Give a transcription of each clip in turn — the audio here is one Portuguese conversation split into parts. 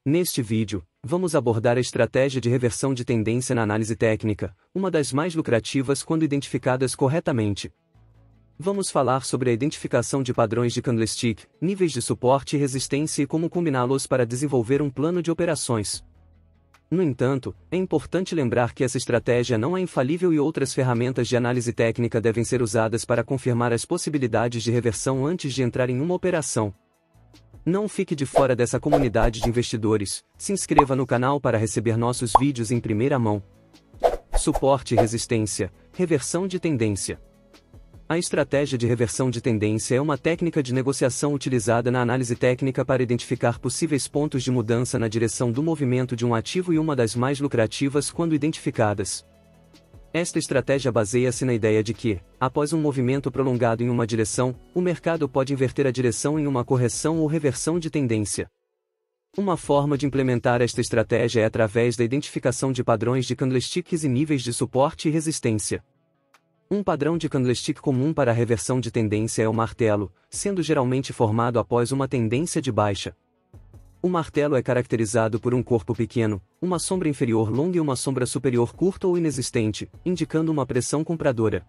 Neste vídeo, vamos abordar a estratégia de reversão de tendência na análise técnica, uma das mais lucrativas quando identificadas corretamente. Vamos falar sobre a identificação de padrões de candlestick, níveis de suporte e resistência e como combiná-los para desenvolver um plano de operações. No entanto, é importante lembrar que essa estratégia não é infalível e outras ferramentas de análise técnica devem ser usadas para confirmar as possibilidades de reversão antes de entrar em uma operação. Não fique de fora dessa comunidade de investidores, se inscreva no canal para receber nossos vídeos em primeira mão. Suporte e resistência, reversão de tendência. A estratégia de reversão de tendência é uma técnica de negociação utilizada na análise técnica para identificar possíveis pontos de mudança na direção do movimento de um ativo e uma das mais lucrativas quando identificadas. Esta estratégia baseia-se na ideia de que, após um movimento prolongado em uma direção, o mercado pode inverter a direção em uma correção ou reversão de tendência. Uma forma de implementar esta estratégia é através da identificação de padrões de candlesticks e níveis de suporte e resistência. Um padrão de candlestick comum para a reversão de tendência é o martelo, sendo geralmente formado após uma tendência de baixa. O martelo é caracterizado por um corpo pequeno, uma sombra inferior longa e uma sombra superior curta ou inexistente, indicando uma pressão compradora.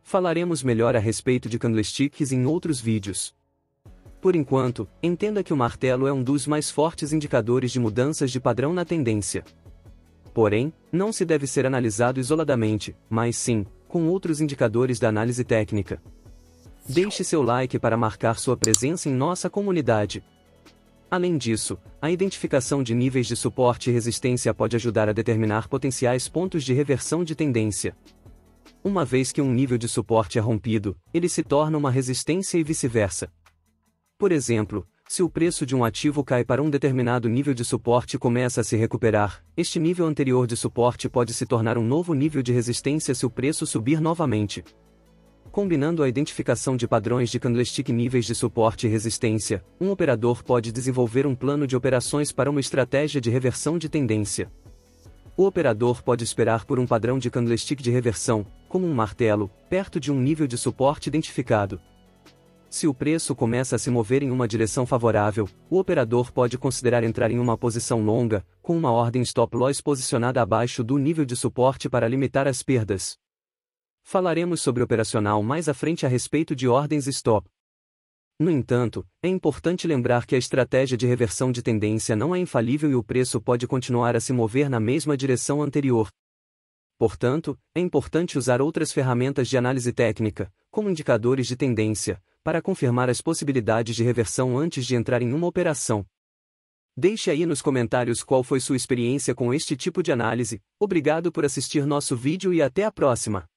Falaremos melhor a respeito de candlesticks em outros vídeos. Por enquanto, entenda que o martelo é um dos mais fortes indicadores de mudanças de padrão na tendência. Porém, não se deve ser analisado isoladamente, mas sim, com outros indicadores da análise técnica. Deixe seu like para marcar sua presença em nossa comunidade. Além disso, a identificação de níveis de suporte e resistência pode ajudar a determinar potenciais pontos de reversão de tendência. Uma vez que um nível de suporte é rompido, ele se torna uma resistência e vice-versa. Por exemplo, se o preço de um ativo cai para um determinado nível de suporte e começa a se recuperar, este nível anterior de suporte pode se tornar um novo nível de resistência se o preço subir novamente. Combinando a identificação de padrões de candlestick e níveis de suporte e resistência, um operador pode desenvolver um plano de operações para uma estratégia de reversão de tendência. O operador pode esperar por um padrão de candlestick de reversão, como um martelo, perto de um nível de suporte identificado. Se o preço começa a se mover em uma direção favorável, o operador pode considerar entrar em uma posição longa, com uma ordem stop loss posicionada abaixo do nível de suporte para limitar as perdas. Falaremos sobre operacional mais à frente a respeito de ordens stop. No entanto, é importante lembrar que a estratégia de reversão de tendência não é infalível e o preço pode continuar a se mover na mesma direção anterior. Portanto, é importante usar outras ferramentas de análise técnica, como indicadores de tendência, para confirmar as possibilidades de reversão antes de entrar em uma operação. Deixe aí nos comentários qual foi sua experiência com este tipo de análise. Obrigado por assistir nosso vídeo e até a próxima!